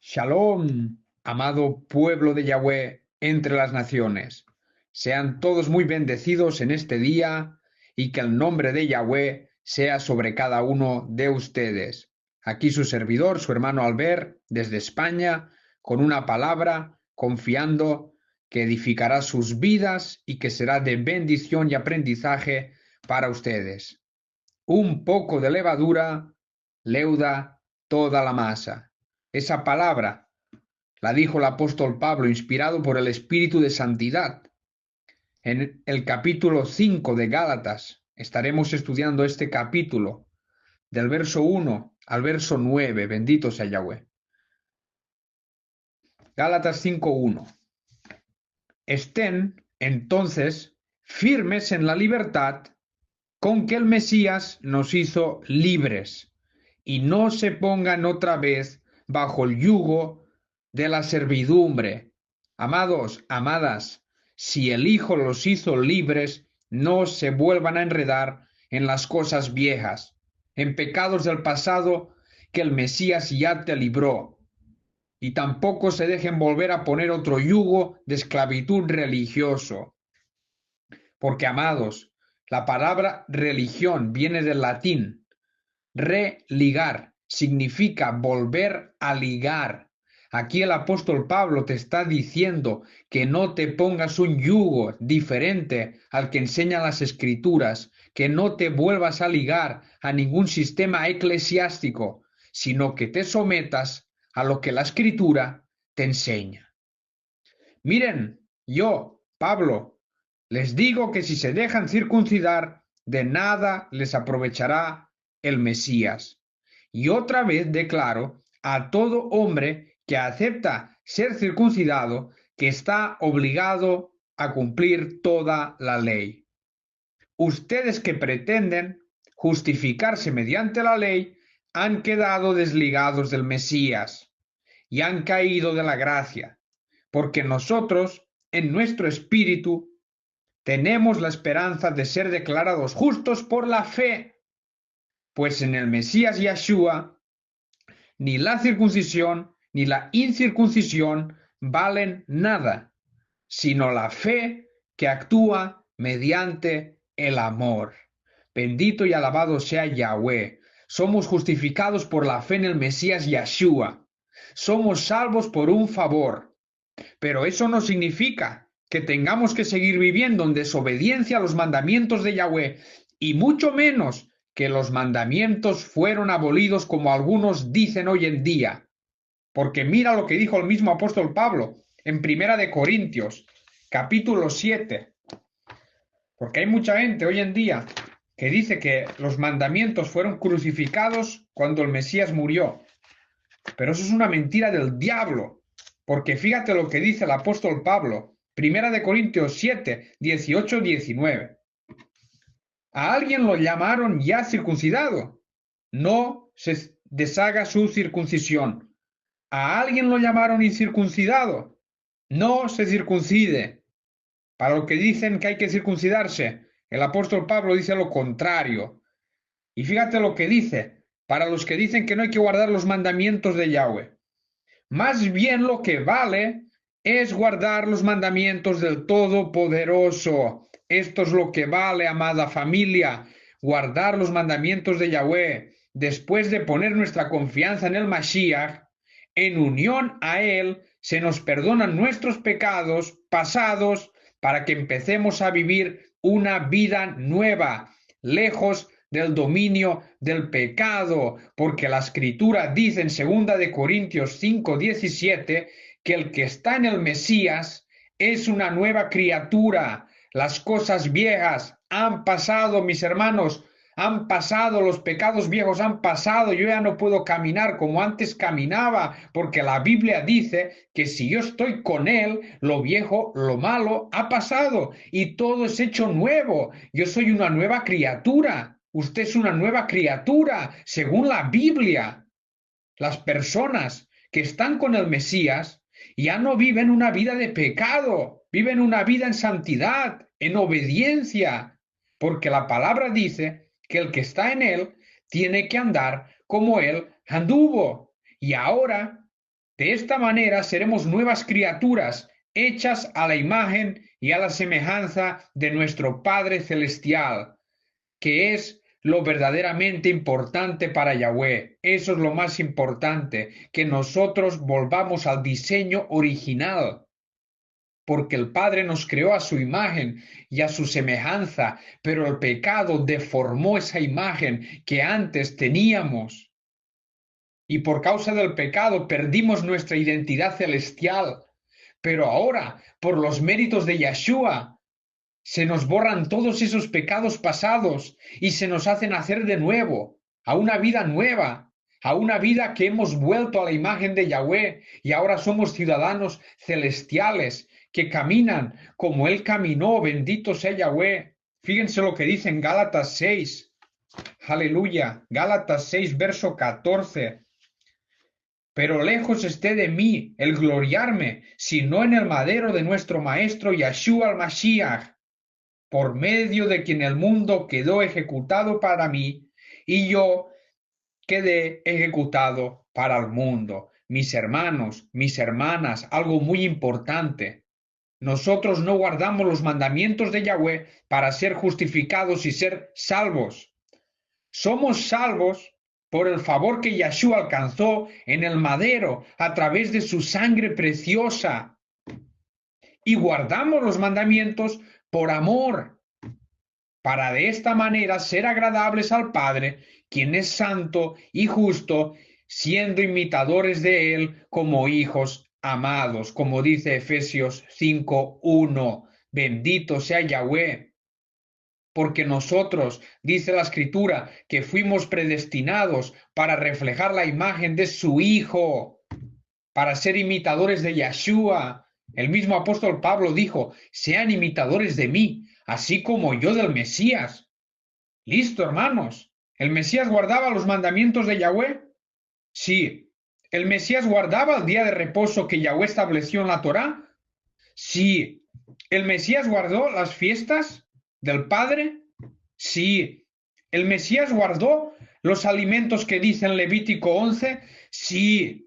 Shalom, amado pueblo de Yahweh entre las naciones. Sean todos muy bendecidos en este día y que el nombre de Yahweh sea sobre cada uno de ustedes. Aquí su servidor, su hermano Albert, desde España, con una palabra, confiando que edificará sus vidas y que será de bendición y aprendizaje para ustedes. Un poco de levadura leuda toda la masa. Esa palabra la dijo el apóstol Pablo, inspirado por el Espíritu de Santidad. En el capítulo 5 de Gálatas estaremos estudiando este capítulo, del verso 1 al verso 9. Bendito sea Yahweh. Gálatas 5:1. Estén, entonces, firmes en la libertad con que el Mesías nos hizo libres, y no se pongan otra vez bajo el yugo de la servidumbre. Amados, amadas, si el Hijo los hizo libres, no se vuelvan a enredar en las cosas viejas, en pecados del pasado que el Mesías ya te libró, y tampoco se dejen volver a poner otro yugo de esclavitud religioso. Porque, amados, la palabra religión viene del latín. Religar significa volver a ligar. Aquí el apóstol Pablo te está diciendo que no te pongas un yugo diferente al que enseñan las escrituras, que no te vuelvas a ligar a ningún sistema eclesiástico, sino que te sometas a lo que la escritura te enseña. Miren, yo, Pablo, les digo que si se dejan circuncidar, de nada les aprovechará el Mesías. Y otra vez declaro a todo hombre que acepta ser circuncidado que está obligado a cumplir toda la ley. Ustedes que pretenden justificarse mediante la ley han quedado desligados del Mesías y han caído de la gracia, porque nosotros, en nuestro espíritu, tenemos la esperanza de ser declarados justos por la fe, pues en el Mesías Yeshua ni la circuncisión ni la incircuncisión valen nada, sino la fe que actúa mediante el amor. Bendito y alabado sea Yahweh. Somos justificados por la fe en el Mesías Yeshua. Somos salvos por un favor. Pero eso no significa que tengamos que seguir viviendo en desobediencia a los mandamientos de Yahweh, y mucho menos que los mandamientos fueron abolidos como algunos dicen hoy en día. Porque mira lo que dijo el mismo apóstol Pablo en Primera de Corintios, capítulo 7. Porque hay mucha gente hoy en día que dice que los mandamientos fueron crucificados cuando el Mesías murió. Pero eso es una mentira del diablo, porque fíjate lo que dice el apóstol Pablo, Primera de Corintios 7, 18, 19. A alguien lo llamaron ya circuncidado, no se deshaga su circuncisión. A alguien lo llamaron incircuncidado, no se circuncide. Para los que dicen que hay que circuncidarse, el apóstol Pablo dice lo contrario. Y fíjate lo que dice, para los que dicen que no hay que guardar los mandamientos de Yahweh. Más bien lo que vale es guardar los mandamientos del Todopoderoso. Esto es lo que vale, amada familia, guardar los mandamientos de Yahweh. Después de poner nuestra confianza en el Mashiach, en unión a Él, se nos perdonan nuestros pecados pasados para que empecemos a vivir una vida nueva, lejos del dominio del pecado, porque la escritura dice en 2 Corintios 5:17 que el que está en el Mesías es una nueva criatura. Las cosas viejas han pasado, mis hermanos, han pasado, los pecados viejos han pasado, yo ya no puedo caminar como antes caminaba, porque la Biblia dice que si yo estoy con Él, lo viejo, lo malo ha pasado y todo es hecho nuevo. Yo soy una nueva criatura. Usted es una nueva criatura, según la Biblia. Las personas que están con el Mesías ya no viven una vida de pecado, viven una vida en santidad, en obediencia, porque la palabra dice que el que está en Él tiene que andar como Él anduvo. Y ahora De esta manera seremos nuevas criaturas, hechas a la imagen y a la semejanza de nuestro Padre Celestial, que es lo verdaderamente importante para Yahweh. Eso es lo más importante, que nosotros volvamos al diseño original, porque el Padre nos creó a su imagen y a su semejanza, pero el pecado deformó esa imagen que antes teníamos. Y por causa del pecado perdimos nuestra identidad celestial. Pero ahora, por los méritos de Yeshua, se nos borran todos esos pecados pasados y se nos hace nacer de nuevo, a una vida nueva, a una vida que hemos vuelto a la imagen de Yahweh y ahora somos ciudadanos celestiales que caminan como Él caminó, bendito sea Yahweh. Fíjense lo que dice en Gálatas 6. Aleluya. Gálatas 6, verso 14. Pero lejos esté de mí el gloriarme, sino en el madero de nuestro Maestro Yeshua al Mashiach, por medio de quien el mundo quedó ejecutado para mí, y yo quedé ejecutado para el mundo. Mis hermanos, mis hermanas, algo muy importante. Nosotros no guardamos los mandamientos de Yahweh para ser justificados y ser salvos. Somos salvos por el favor que Yeshua alcanzó en el madero a través de su sangre preciosa. Y guardamos los mandamientos por amor, para de esta manera ser agradables al Padre, quien es santo y justo, siendo imitadores de Él como hijos amados, como dice Efesios 5:1. Bendito sea Yahweh. Porque nosotros, dice la Escritura, que fuimos predestinados para reflejar la imagen de su Hijo, para ser imitadores de Yeshua. El mismo apóstol Pablo dijo, sean imitadores de mí, así como yo del Mesías. Listo, hermanos. ¿El Mesías guardaba los mandamientos de Yahweh? Sí. ¿El Mesías guardaba el día de reposo que Yahweh estableció en la Torá? Sí. ¿El Mesías guardó las fiestas del Padre? Sí. ¿El Mesías guardó los alimentos que dice en Levítico 11? Sí.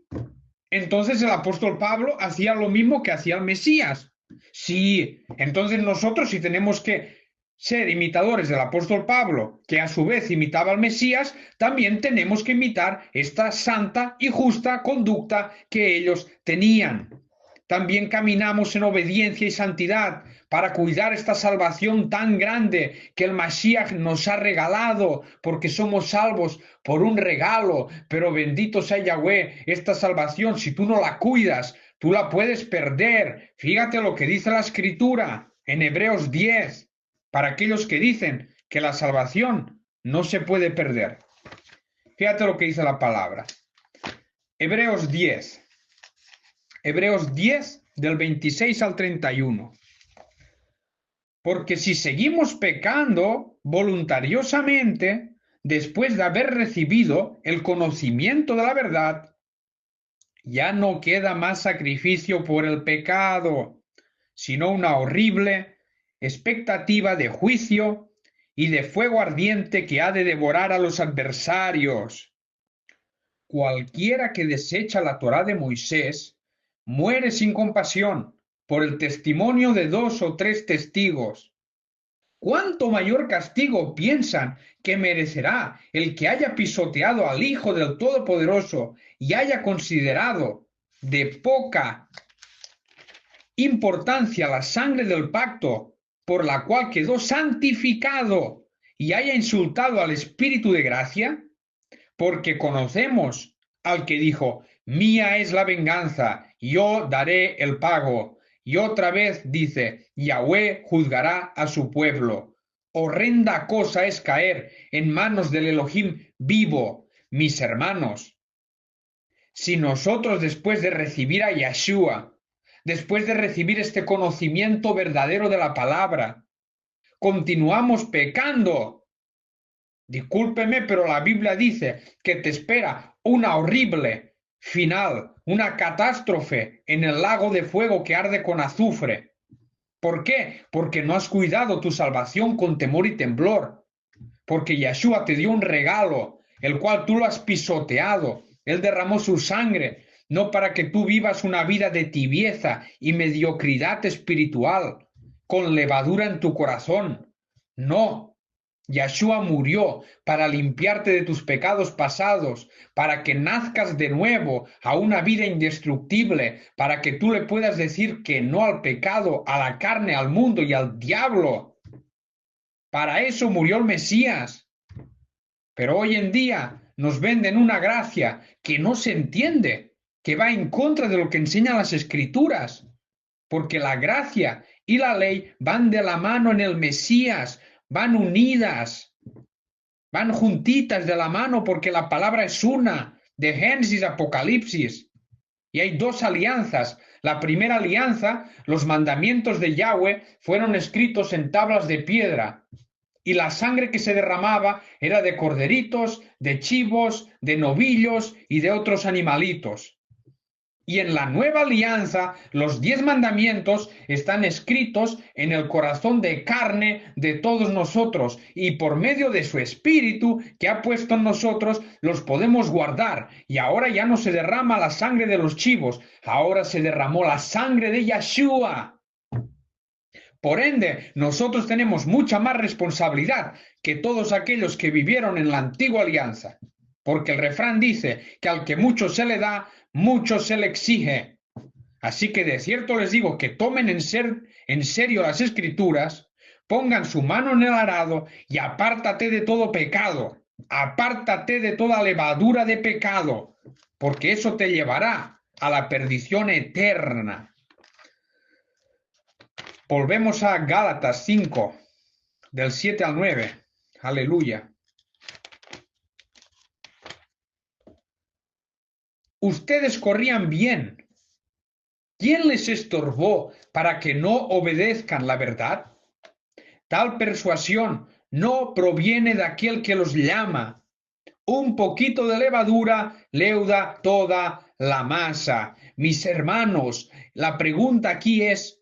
Entonces el apóstol Pablo hacía lo mismo que hacía el Mesías. Sí. Entonces nosotros, si tenemos que ser imitadores del apóstol Pablo, que a su vez imitaba al Mesías, también tenemos que imitar esta santa y justa conducta que ellos tenían. También caminamos en obediencia y santidad para cuidar esta salvación tan grande que el Mashiach nos ha regalado, porque somos salvos por un regalo. Pero bendito sea Yahweh, esta salvación, si tú no la cuidas, tú la puedes perder. Fíjate lo que dice la Escritura en Hebreos 10, para aquellos que dicen que la salvación no se puede perder. Fíjate lo que dice la palabra. Hebreos 10. Hebreos 10, del 26 al 31. Porque si seguimos pecando voluntariosamente, después de haber recibido el conocimiento de la verdad, ya no queda más sacrificio por el pecado, sino una horrible expectativa de juicio y de fuego ardiente que ha de devorar a los adversarios. Cualquiera que desecha la Torá de Moisés muere sin compasión por el testimonio de 2 o 3 testigos. ¿Cuánto mayor castigo piensan que merecerá el que haya pisoteado al Hijo del Todopoderoso y haya considerado de poca importancia la sangre del pacto por la cual quedó santificado y haya insultado al Espíritu de gracia? Porque conocemos al que dijo, mía es la venganza, yo daré el pago. Y otra vez dice, Yahweh juzgará a su pueblo. Horrenda cosa es caer en manos del Elohim vivo, mis hermanos. Si nosotros después de recibir a Yeshua, después de recibir este conocimiento verdadero de la palabra, continuamos pecando, discúlpeme, pero la Biblia dice que te espera una horrible final, una catástrofe en el lago de fuego que arde con azufre. ¿Por qué? Porque no has cuidado tu salvación con temor y temblor. Porque Yeshua te dio un regalo, el cual tú lo has pisoteado. Él derramó su sangre no para que tú vivas una vida de tibieza y mediocridad espiritual, con levadura en tu corazón. No. Yeshua murió para limpiarte de tus pecados pasados, para que nazcas de nuevo a una vida indestructible, para que tú le puedas decir que no al pecado, a la carne, al mundo y al diablo. Para eso murió el Mesías. Pero hoy en día nos venden una gracia que no se entiende, que va en contra de lo que enseñan las Escrituras, porque la gracia y la ley van de la mano en el Mesías, van unidas, van juntitas de la mano porque la palabra es una, de Génesis a Apocalipsis. Y hay dos alianzas. La primera alianza, los mandamientos de Yahweh fueron escritos en tablas de piedra. Y la sangre que se derramaba era de corderitos, de chivos, de novillos y de otros animalitos. Y en la nueva alianza, los 10 mandamientos están escritos en el corazón de carne de todos nosotros, y por medio de su espíritu que ha puesto en nosotros, los podemos guardar. Y ahora ya no se derrama la sangre de los chivos, ahora se derramó la sangre de Yeshua. Por ende, nosotros tenemos mucha más responsabilidad que todos aquellos que vivieron en la antigua alianza, porque el refrán dice que al que mucho se le da, mucho se le exige. Así que de cierto les digo que tomen en serio las Escrituras, pongan su mano en el arado y apártate de todo pecado, apártate de toda levadura de pecado, porque eso te llevará a la perdición eterna. Volvemos a Gálatas 5, del 7 al 9. Aleluya. Ustedes corrían bien. ¿Quién les estorbó para que no obedezcan la verdad? Tal persuasión no proviene de aquel que los llama. Un poquito de levadura leuda toda la masa. Mis hermanos, la pregunta aquí es,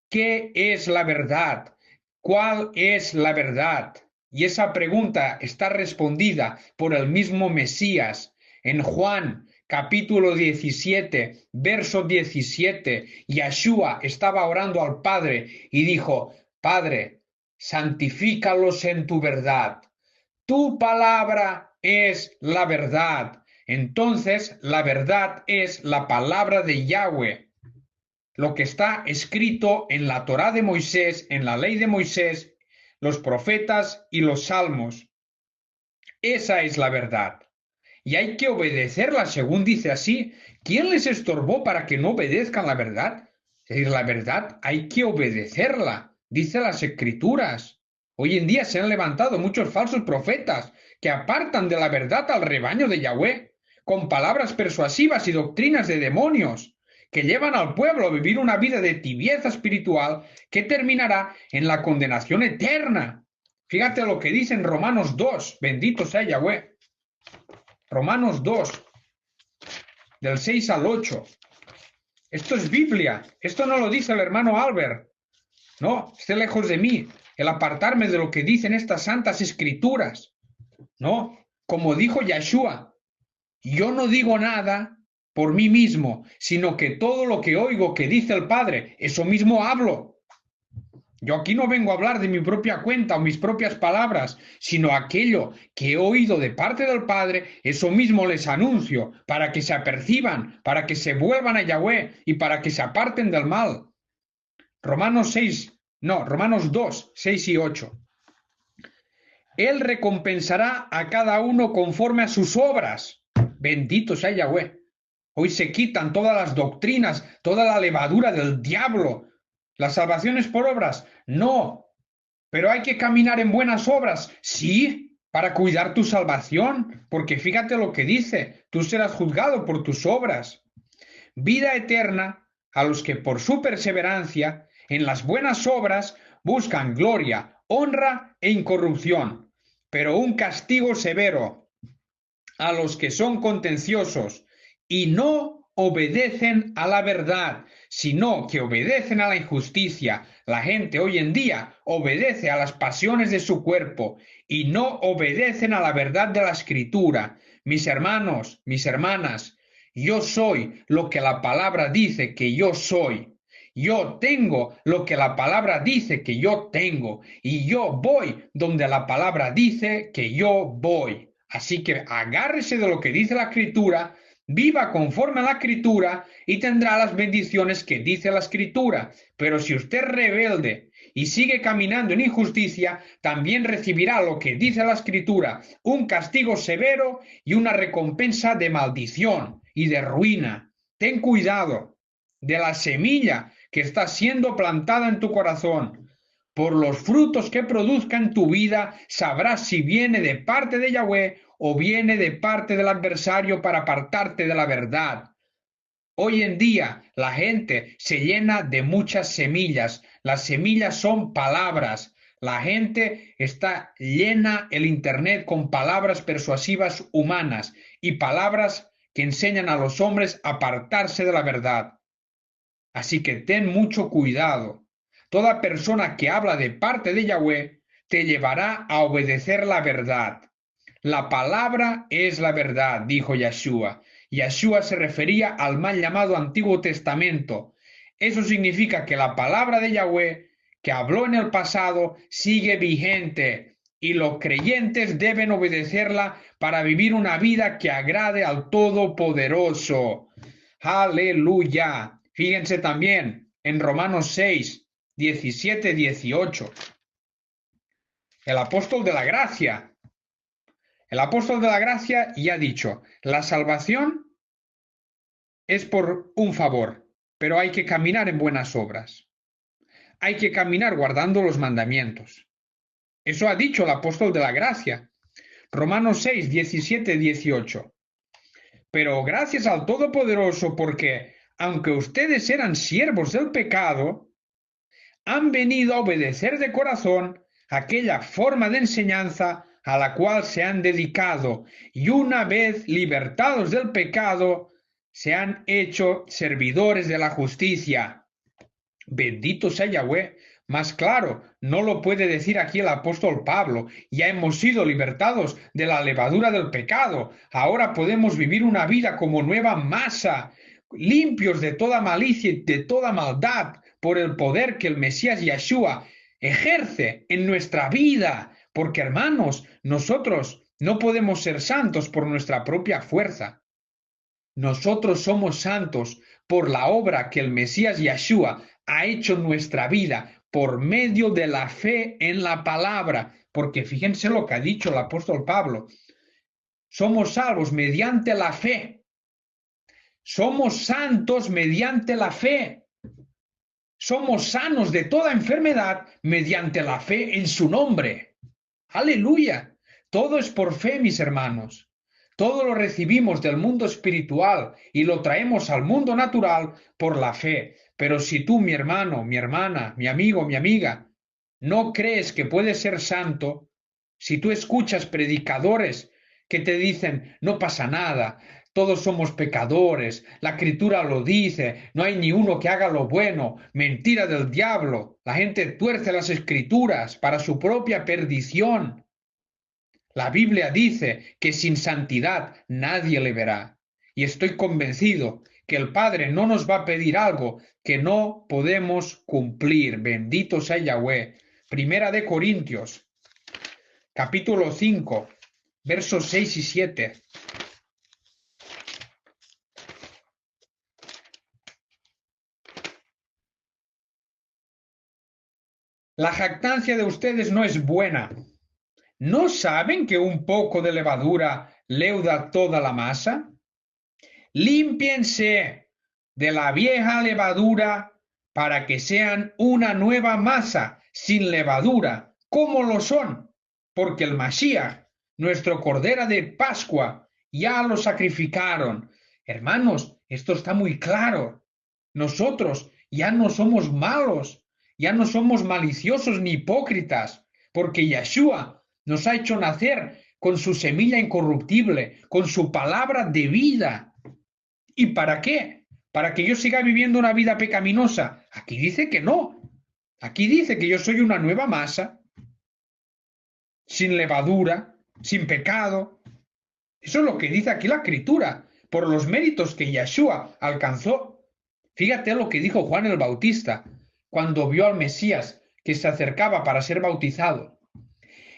¿qué es la verdad? ¿Cuál es la verdad? Y esa pregunta está respondida por el mismo Mesías en Juan capítulo 17, verso 17. Yeshua estaba orando al Padre y dijo: Padre, santifícalos en tu verdad. Tu palabra es la verdad. Entonces, la verdad es la palabra de Yahweh, lo que está escrito en la Torá de Moisés, en la ley de Moisés, los profetas y los salmos. Esa es la verdad. Y hay que obedecerla, según dice así. ¿Quién les estorbó para que no obedezcan la verdad? Es decir, la verdad hay que obedecerla, dice las Escrituras. Hoy en día se han levantado muchos falsos profetas que apartan de la verdad al rebaño de Yahweh, con palabras persuasivas y doctrinas de demonios, que llevan al pueblo a vivir una vida de tibieza espiritual que terminará en la condenación eterna. Fíjate lo que dice en Romanos 2, bendito sea Yahweh. Romanos 2, del 6 al 8. Esto es Biblia, esto no lo dice el hermano Albert. No, esté lejos de mí el apartarme de lo que dicen estas santas escrituras. No, como dijo Yeshua, yo no digo nada por mí mismo, sino que todo lo que oigo que dice el Padre, eso mismo hablo. Yo aquí no vengo a hablar de mi propia cuenta o mis propias palabras, sino aquello que he oído de parte del Padre, eso mismo les anuncio, para que se aperciban, para que se vuelvan a Yahweh y para que se aparten del mal. Romanos 2, 6 y 8. Él recompensará a cada uno conforme a sus obras. Bendito sea Yahweh. Hoy se quitan todas las doctrinas, toda la levadura del diablo. ¿La salvación es por obras? No. ¿Pero hay que caminar en buenas obras? Sí, para cuidar tu salvación, porque fíjate lo que dice, tú serás juzgado por tus obras. Vida eterna a los que por su perseverancia en las buenas obras buscan gloria, honra e incorrupción, pero un castigo severo a los que son contenciosos y no obedecen a la verdad, sino que obedecen a la injusticia. La gente hoy en día obedece a las pasiones de su cuerpo y no obedecen a la verdad de la Escritura. Mis hermanos, mis hermanas, Yo soy lo que la palabra dice que yo soy. Yo tengo lo que la palabra dice que yo tengo. Y yo voy donde la palabra dice que yo voy. Así que agárrese de lo que dice la Escritura, viva conforme a la Escritura y tendrá las bendiciones que dice la Escritura. Pero si usted es rebelde y sigue caminando en injusticia, también recibirá lo que dice la Escritura, un castigo severo y una recompensa de maldición y de ruina. Ten cuidado de la semilla que está siendo plantada en tu corazón. Por los frutos que produzca en tu vida, sabrás si viene de parte de Yahweh o viene de parte del adversario para apartarte de la verdad. Hoy en día la gente se llena de muchas semillas. Las semillas son palabras. La gente está llena el Internet con palabras persuasivas humanas y palabras que enseñan a los hombres a apartarse de la verdad. Así que ten mucho cuidado. Toda persona que habla de parte de Yahweh te llevará a obedecer la verdad. La palabra es la verdad, dijo Yeshua. Yeshua se refería al mal llamado Antiguo Testamento. Eso significa que la palabra de Yahweh, que habló en el pasado, sigue vigente y los creyentes deben obedecerla para vivir una vida que agrade al Todopoderoso. Aleluya. Fíjense también en Romanos 6, 17, 18. El apóstol de la gracia. El apóstol de la gracia ya ha dicho, la salvación es por un favor, pero hay que caminar en buenas obras. Hay que caminar guardando los mandamientos. Eso ha dicho el apóstol de la gracia. Romanos 6, 17, 18. Pero gracias al Todopoderoso, porque aunque ustedes eran siervos del pecado, han venido a obedecer de corazón aquella forma de enseñanza a la cual se han dedicado, y una vez libertados del pecado, se han hecho servidores de la justicia. Bendito sea Yahweh. Más claro, no lo puede decir aquí el apóstol Pablo. Ya hemos sido libertados de la levadura del pecado. Ahora podemos vivir una vida como nueva masa, limpios de toda malicia y de toda maldad por el poder que el Mesías Yeshua ejerce en nuestra vida. Porque, hermanos, nosotros no podemos ser santos por nuestra propia fuerza. Nosotros somos santos por la obra que el Mesías Yeshua ha hecho en nuestra vida por medio de la fe en la palabra. Porque fíjense lo que ha dicho el apóstol Pablo. Somos salvos mediante la fe. Somos santos mediante la fe. Somos sanos de toda enfermedad mediante la fe en su nombre. Aleluya. Todo es por fe, mis hermanos. Todo lo recibimos del mundo espiritual y lo traemos al mundo natural por la fe. Pero si tú, mi hermano, mi hermana, mi amigo, mi amiga, no crees que puedes ser santo, si tú escuchas predicadores que te dicen, no pasa nada, todos somos pecadores, la Escritura lo dice, no hay ni uno que haga lo bueno, mentira del diablo, la gente tuerce las Escrituras para su propia perdición. La Biblia dice que sin santidad nadie le verá. Y estoy convencido que el Padre no nos va a pedir algo que no podemos cumplir. Bendito sea Yahweh. Primera de Corintios, capítulo 5, versos 6 y 7. La jactancia de ustedes no es buena. ¿No saben que un poco de levadura leuda toda la masa? Límpiense de la vieja levadura para que sean una nueva masa sin levadura, como lo son, porque el Mashiach, nuestro Cordero de Pascua, ya lo sacrificaron. Hermanos, esto está muy claro. Nosotros ya no somos malos, ya no somos maliciosos ni hipócritas, porque Yeshua nos ha hecho nacer con su semilla incorruptible, con su palabra de vida. ¿Y para qué? ¿Para que yo siga viviendo una vida pecaminosa? Aquí dice que no. Aquí dice que yo soy una nueva masa, sin levadura, sin pecado. Eso es lo que dice aquí la Escritura. por los méritos que Yeshua alcanzó. Fíjate lo que dijo Juan el Bautista cuando vio al Mesías que se acercaba para ser bautizado.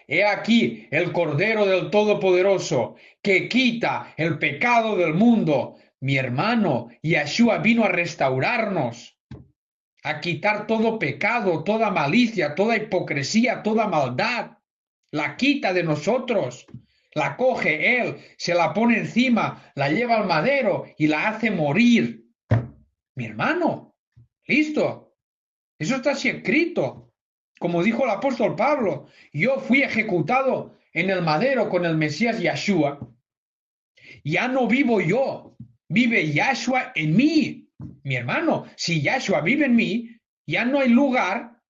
He aquí el Cordero del Todopoderoso que quita el pecado del mundo. Mi hermano, Yeshua vino a restaurarnos, a quitar todo pecado, toda malicia, toda hipocresía, toda maldad. La quita de nosotros, la coge Él, se la pone encima, la lleva al madero y la hace morir. Mi hermano, listo. Eso está así escrito. Como dijo el apóstol Pablo, yo fui ejecutado en el madero con el Mesías Yeshua. Ya no vivo yo, vive Yeshua en mí. Mi hermano, si Yeshua vive en mí, ya no hay lugar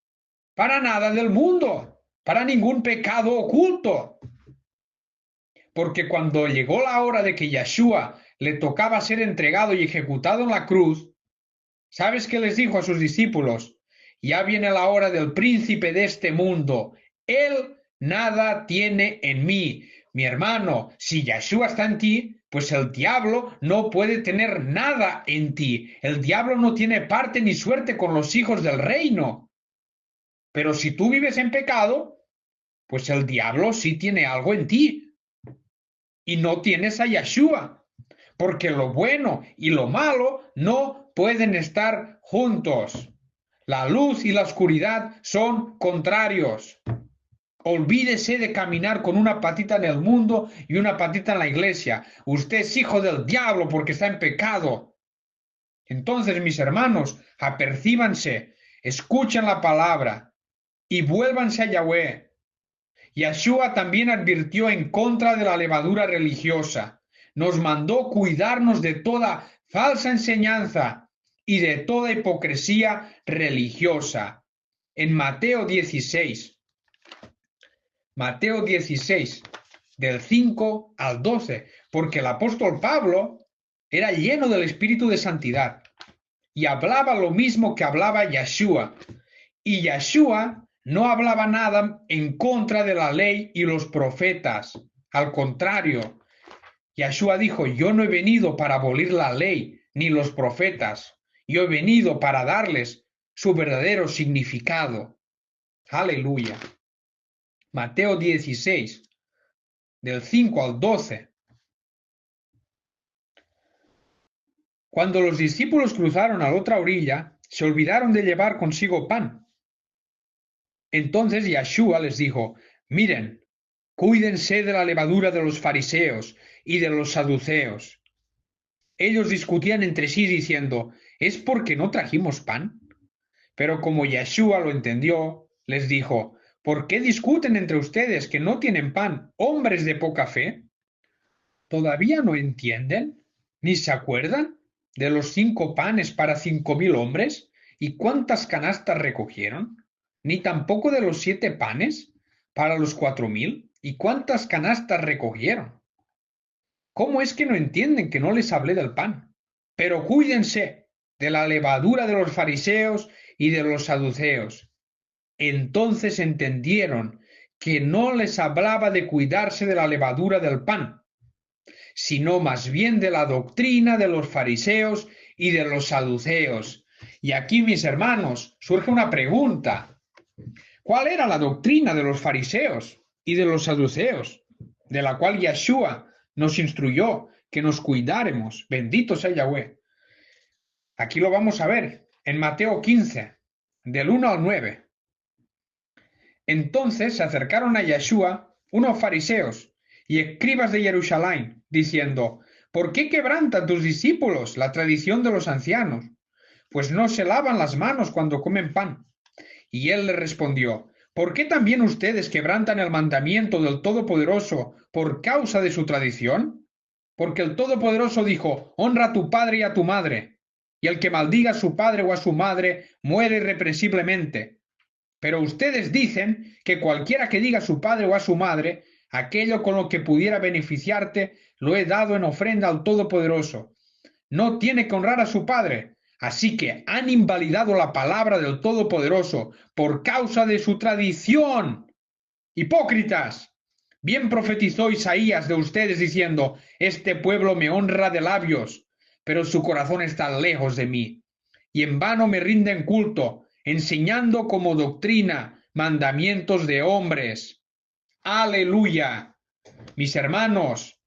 para nada del mundo, para ningún pecado oculto. Porque cuando llegó la hora de que Yeshua le tocaba ser entregado y ejecutado en la cruz, ¿sabes qué les dijo a sus discípulos? Ya viene la hora del príncipe de este mundo. Él nada tiene en mí. Mi hermano, si Yeshua está en ti, pues el diablo no puede tener nada en ti. El diablo no tiene parte ni suerte con los hijos del reino. Pero si tú vives en pecado, pues el diablo sí tiene algo en ti. Y no tienes a Yeshua. Porque lo bueno y lo malo no pueden estar juntos. La luz y la oscuridad son contrarios. Olvídese de caminar con una patita en el mundo y una patita en la iglesia. Usted es hijo del diablo porque está en pecado. Entonces, mis hermanos, apercíbanse, escuchen la palabra y vuélvanse a Yahweh. Yeshua también advirtió en contra de la levadura religiosa. Nos mandó cuidarnos de toda falsa enseñanza y de toda hipocresía religiosa. En Mateo 16, del 5 al 12, porque el apóstol Pablo era lleno del espíritu de santidad y hablaba lo mismo que hablaba Yeshua. Y Yeshua no hablaba nada en contra de la ley y los profetas. Al contrario, Yeshua dijo, yo no he venido para abolir la ley ni los profetas. Yo he venido para darles su verdadero significado. Aleluya. Mateo 16, del 5 al 12. Cuando los discípulos cruzaron a la otra orilla, se olvidaron de llevar consigo pan. Entonces Yeshua les dijo, miren, cuídense de la levadura de los fariseos y de los saduceos. Ellos discutían entre sí diciendo, ¿es porque no trajimos pan? Pero como Yeshua lo entendió, les dijo, ¿por qué discuten entre ustedes que no tienen pan, hombres de poca fe? ¿Todavía no entienden? ¿Ni se acuerdan de los 5 panes para 5.000 hombres? ¿Y cuántas canastas recogieron? ¿Ni tampoco de los 7 panes para los 4.000? ¿Y cuántas canastas recogieron? ¿Cómo es que no entienden que no les hablé del pan? Pero cuídense de la levadura de los fariseos y de los saduceos. Entonces entendieron que no les hablaba de cuidarse de la levadura del pan, sino más bien de la doctrina de los fariseos y de los saduceos. Y aquí, mis hermanos, surge una pregunta. ¿Cuál era la doctrina de los fariseos y de los saduceos, de la cual Yeshua nos instruyó que nos cuidáremos? Bendito sea Yahweh. Aquí lo vamos a ver en Mateo 15, del 1 al 9. Entonces se acercaron a Yeshua unos fariseos y escribas de Jerusalén, diciendo, ¿por qué quebrantan tus discípulos la tradición de los ancianos? Pues no se lavan las manos cuando comen pan. Y él les respondió, ¿por qué también ustedes quebrantan el mandamiento del Todopoderoso por causa de su tradición? Porque el Todopoderoso dijo, honra a tu padre y a tu madre, y el que maldiga a su padre o a su madre muere irreprensiblemente. Pero ustedes dicen que cualquiera que diga a su padre o a su madre, aquello con lo que pudiera beneficiarte, lo he dado en ofrenda al Todopoderoso. No tiene que honrar a su padre. Así que han invalidado la palabra del Todopoderoso por causa de su tradición. ¡Hipócritas! Bien profetizó Isaías de ustedes diciendo, este pueblo me honra de labios, pero su corazón está lejos de mí. Y en vano me rinden culto, enseñando como doctrina mandamientos de hombres. Aleluya. Mis hermanos,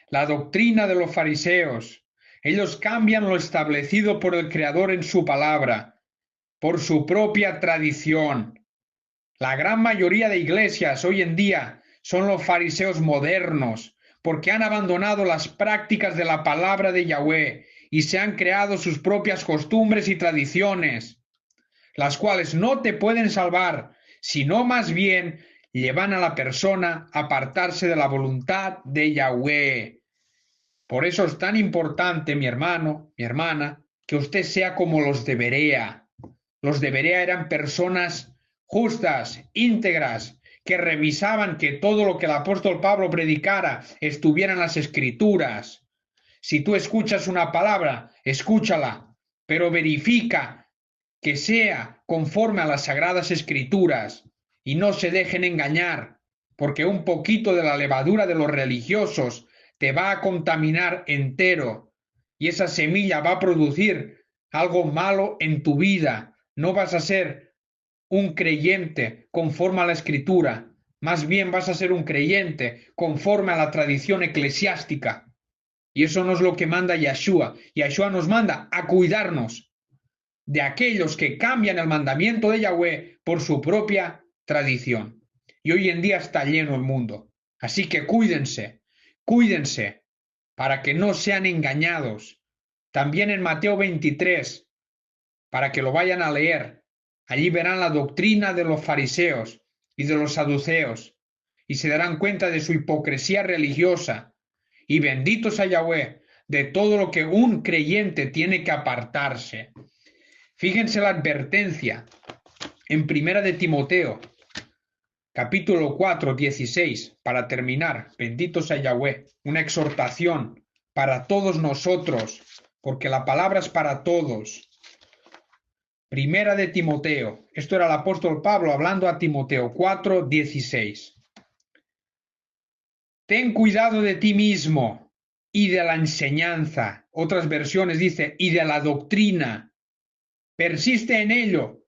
la doctrina de los fariseos. Ellos cambian lo establecido por el Creador en su palabra, por su propia tradición. La gran mayoría de iglesias hoy en día son los fariseos modernos, porque han abandonado las prácticas de la palabra de Yahweh y se han creado sus propias costumbres y tradiciones, las cuales no te pueden salvar, sino más bien llevan a la persona a apartarse de la voluntad de Yahweh. Por eso es tan importante, mi hermano, mi hermana, que usted sea como los de Berea. Los de Berea eran personas justas, íntegras, que revisaban que todo lo que el apóstol Pablo predicara estuviera en las Escrituras. Si tú escuchas una palabra, escúchala, pero verifica que sea conforme a las Sagradas Escrituras y no se dejen engañar, porque un poquito de la levadura de los religiosos te va a contaminar entero y esa semilla va a producir algo malo en tu vida. No vas a ser un creyente conforme a la Escritura, más bien vas a ser un creyente conforme a la tradición eclesiástica. Y eso no es lo que manda Yeshua. Yeshua nos manda a cuidarnos de aquellos que cambian el mandamiento de Yahweh por su propia tradición. Y hoy en día está lleno el mundo. Así que cuídense, cuídense, para que no sean engañados. También en Mateo 23, para que lo vayan a leer, allí verán la doctrina de los fariseos y de los saduceos, y se darán cuenta de su hipocresía religiosa. Y bendito sea Yahweh de todo lo que un creyente tiene que apartarse. Fíjense la advertencia en Primera de Timoteo, capítulo 4, 16, para terminar. Bendito sea Yahweh, una exhortación para todos nosotros, porque la palabra es para todos. Primera de Timoteo, esto era el apóstol Pablo hablando a Timoteo 4, 16. Ten cuidado de ti mismo y de la enseñanza. Otras versiones dice, y de la doctrina. Persiste en ello,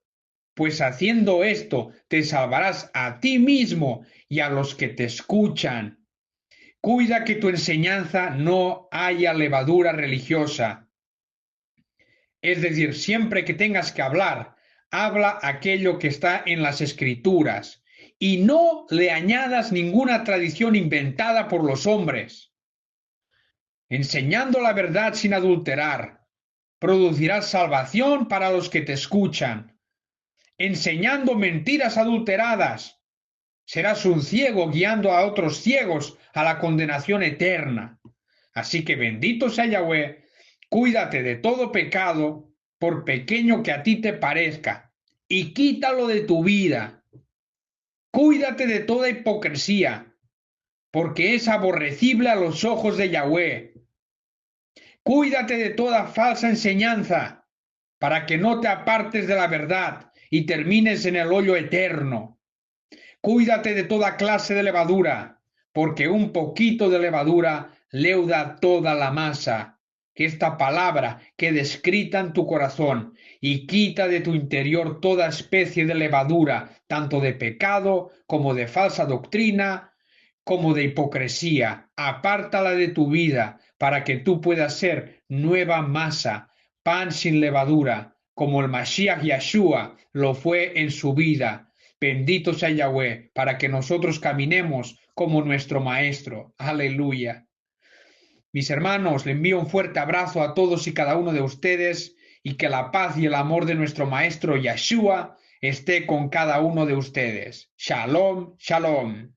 pues haciendo esto te salvarás a ti mismo y a los que te escuchan. Cuida que tu enseñanza no haya levadura religiosa. Es decir, siempre que tengas que hablar, habla aquello que está en las Escrituras y no le añadas ninguna tradición inventada por los hombres. Enseñando la verdad sin adulterar, producirás salvación para los que te escuchan. Enseñando mentiras adulteradas, serás un ciego guiando a otros ciegos a la condenación eterna. Así que bendito sea Yahweh, cuídate de todo pecado, por pequeño que a ti te parezca, y quítalo de tu vida. Cuídate de toda hipocresía, porque es aborrecible a los ojos de Yahweh. Cuídate de toda falsa enseñanza, para que no te apartes de la verdad y termines en el hoyo eterno. Cuídate de toda clase de levadura, porque un poquito de levadura leuda toda la masa. Que esta palabra quede escrita en tu corazón y quita de tu interior toda especie de levadura, tanto de pecado como de falsa doctrina, como de hipocresía. Apártala de tu vida para que tú puedas ser nueva masa, pan sin levadura, como el Mashiach Yeshua lo fue en su vida. Bendito sea Yahweh, para que nosotros caminemos como nuestro Maestro. Aleluya. Mis hermanos, le envío un fuerte abrazo a todos y cada uno de ustedes y que la paz y el amor de nuestro Maestro Yeshua esté con cada uno de ustedes. Shalom, shalom.